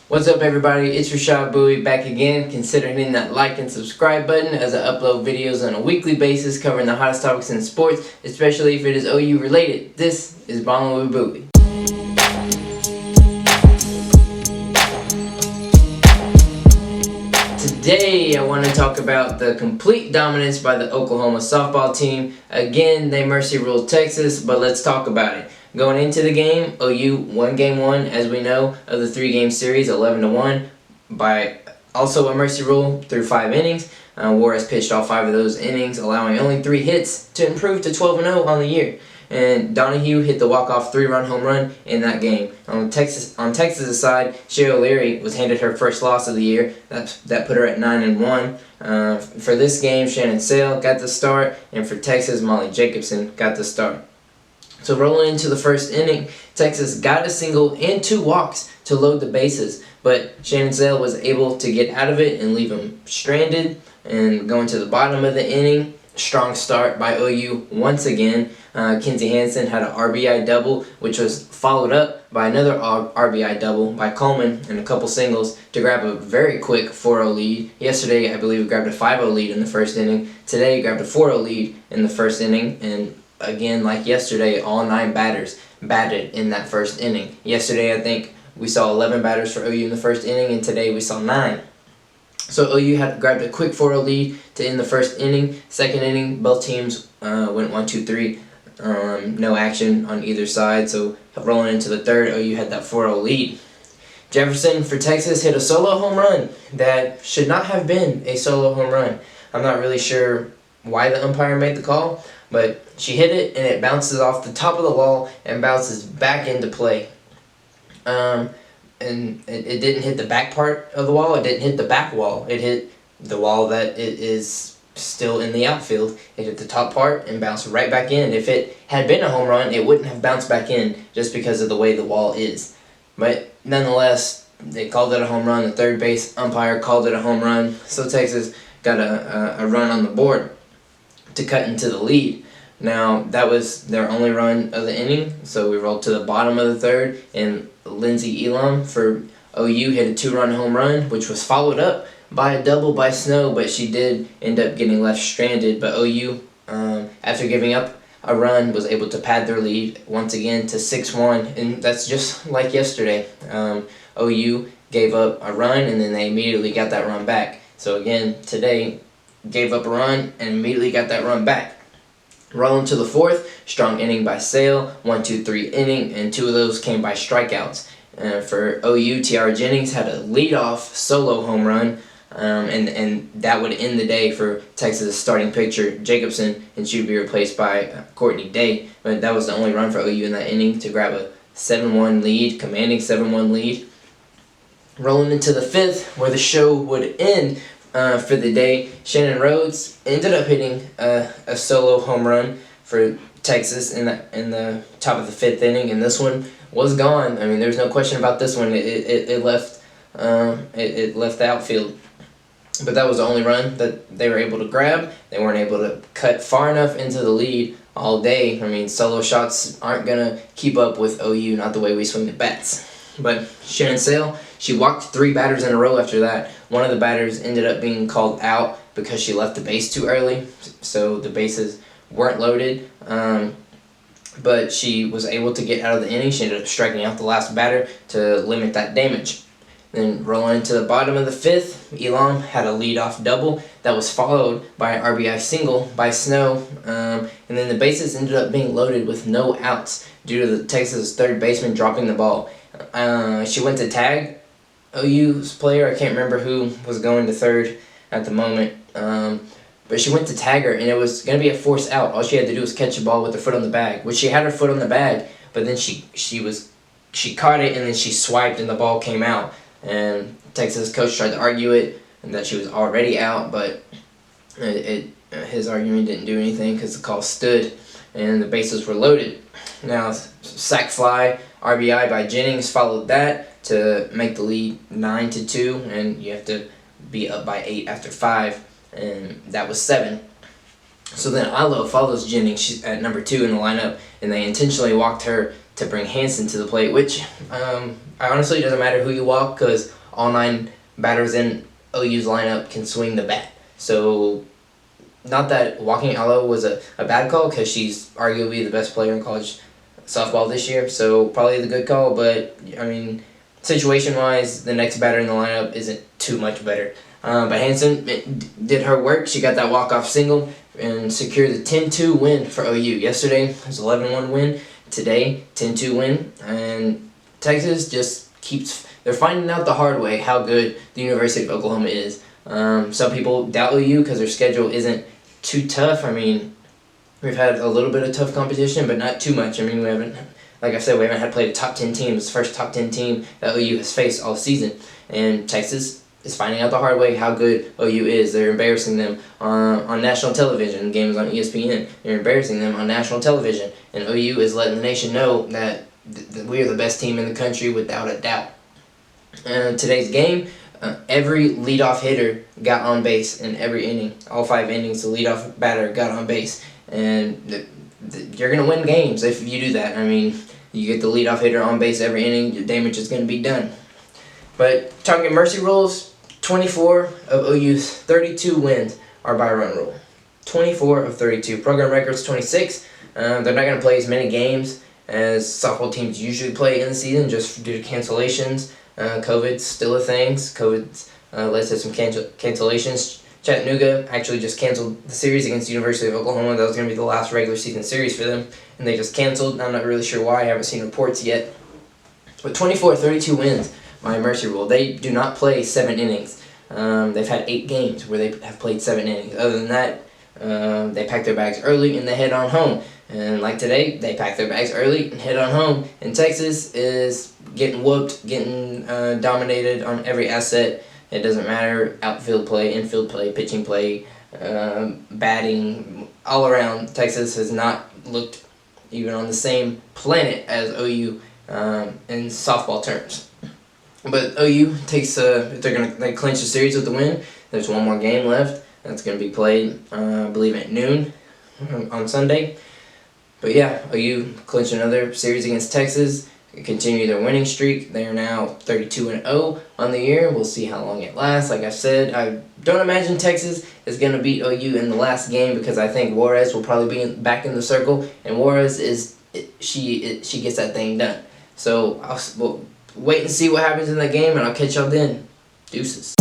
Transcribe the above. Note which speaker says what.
Speaker 1: What's up, everybody? It's Rashad Buie back again. Consider hitting that like and subscribe button as I upload videos on a weekly basis covering the hottest topics in sports, especially if it is OU related. This is Ballin' with Buie. Today I want to talk about the complete dominance by the Oklahoma softball team. Again, they mercy ruled Texas, but let's talk about it. Going into the game, OU won Game 1, as we know, of the 3-game series, 11-1, by also a mercy rule through 5 innings. Juarez pitched all 5 of those innings, allowing only 3 hits to improve to 12-0 on the year. And Donahue hit the walk-off 3-run home run in that game. On Texas' side, Shea O'Leary was handed her first loss of the year. That put her at 9-1. For this game, Shannon Sale got the start, and for Texas, Molly Jacobson got the start. So rolling into the first inning, Texas got a single and 2 walks to load the bases, but Shannon Sale was able to get out of it and leave him stranded. And going to the bottom of the inning, strong start by OU once again. Kinsey Hansen had an RBI double, which was followed up by another RBI double by Coleman and a couple singles to grab a very quick 4-0 lead. Yesterday, I believe, we grabbed a 5-0 lead in the first inning. Today, we grabbed a 4-0 lead in the first inning, and again, like yesterday, all 9 batters batted in that first inning. Yesterday, I think we saw 11 batters for OU in the first inning, and today we saw 9. So OU had grabbed a quick 4-0 lead to end the first inning. Second inning, both teams went 1-2-3. No action on either side. So rolling into the third, OU had that 4-0 lead. Jefferson for Texas hit a solo home run that should not have been a solo home run. I'm not really sure why the umpire made the call, but she hit it and it bounces off the top of the wall and bounces back into play. And it didn't hit the back part of the wall. It didn't hit the back wall. It hit the wall that it is still in the outfield. It hit the top part and bounced right back in. If it had been a home run, it wouldn't have bounced back in just because of the way the wall is. But nonetheless, they called it a home run. The third base umpire called it a home run. So Texas got a run on the board to cut into the lead. Now, that was their only run of the inning, so we rolled to the bottom of the third, and Lindsey Elam for OU hit a 2-run home run, which was followed up by a double by Snow, but she did end up getting left stranded. But OU, after giving up a run, was able to pad their lead once again to 6-1, and that's just like yesterday. OU gave up a run, and then they immediately got that run back. So again, today, gave up a run and immediately got that run back. Rolling to the fourth, strong inning by Sale, 1-2-3 inning, and 2 of those came by strikeouts. For OU, Tiara Jennings had a leadoff solo home run, and that would end the day for Texas' starting pitcher Jacobson, and she would be replaced by Courtney Day. But that was the only run for OU in that inning to grab a 7-1 lead, commanding 7-1 lead. Rolling into the fifth, where the show would end for the day, Shannon Rhodes ended up hitting a solo home run for Texas in the top of the 5th inning, and this one was gone. I mean, there's no question about this one. It left the outfield, but that was the only run that they were able to grab. They weren't able to cut far enough into the lead all day. I mean, solo shots aren't gonna keep up with OU, not the way we swing the bats. But Shannon Sale, she walked 3 batters in a row after that. One of the batters ended up being called out because she left the base too early, so the bases weren't loaded. But she was able to get out of the inning. She ended up striking out the last batter to limit that damage. Then rolling into the bottom of the 5th, Elam had a leadoff double that was followed by an RBI single by Snow. And then the bases ended up being loaded with no outs due to the Texas third baseman dropping the ball. She went to tag OU's player. I can't remember who was going to third at the moment. But she went to tag her, and it was going to be a force out. All she had to do was catch the ball with her foot on the bag, which she had her foot on the bag, but then she caught it, and then she swiped, and the ball came out. And Texas coach tried to argue it, and that she was already out, but his argument didn't do anything because the call stood, and the bases were loaded. Now, sac fly, RBI by Jennings followed that to make the lead 9-2, and you have to be up by 8 after 5, and that was 7. So then Ilo follows Jennings. She's at number 2 in the lineup, and they intentionally walked her to bring Hansen to the plate, which honestly, it doesn't matter who you walk because all 9 batters in OU's lineup can swing the bat. So, not that walking Aloe was a bad call because she's arguably the best player in college softball this year. So, probably the good call. But, I mean, situation-wise, the next batter in the lineup isn't too much better. But Hanson did her work. She got that walk-off single and secured the 10-2 win for OU. Yesterday, it was 11-1 win. Today, 10-2 win. And Texas just keeps... They're finding out the hard way how good the University of Oklahoma is. Some people doubt OU because their schedule isn't too tough. I mean, we've had a little bit of tough competition, but not too much. I mean, we haven't... Like I said, we haven't had played a top 10 team. It's the first top 10 team that OU has faced all season. And Texas is finding out the hard way how good OU is. They're embarrassing them on national television. Games on ESPN. They're embarrassing them on national television. And OU is letting the nation know that we are the best team in the country without a doubt. Today's game, every leadoff hitter got on base in every inning. All 5 innings, the leadoff batter got on base. And you're going to win games if you do that. I mean, you get the leadoff hitter on base every inning, your damage is going to be done. But talking mercy rules, 24 of OU's 32 wins are by run rule. 24 of 32. Program record's 26. They're not going to play as many games as softball teams usually play in the season just due to cancellations. COVID's still a thing. COVID's led to some cancellations. Chattanooga actually just canceled the series against the University of Oklahoma. That was going to be the last regular season series for them, and they just canceled. I'm not really sure why. I haven't seen reports yet. But 24-32 wins by mercy rule. They do not play 7 innings. They've had 8 games where they have played 7 innings. Other than that, they pack their bags early and they head on home. And like today, they pack their bags early and head on home. And Texas is getting whooped, getting dominated on every asset. It doesn't matter, outfield play, infield play, pitching play, batting, all around. Texas has not looked even on the same planet as OU in softball terms. But OU takes they clinch the series with the win. There's one more game left. That's going to be played, I believe, at noon on Sunday. But yeah, OU clinched another series against Texas. Continue their winning streak. They are now 32-0 on the year. We'll see how long it lasts. Like I said, I don't imagine Texas is going to beat OU in the last game because I think Juarez will probably be back in the circle, and Juarez she gets that thing done. So we'll wait and see what happens in that game, and I'll catch y'all then. Deuces.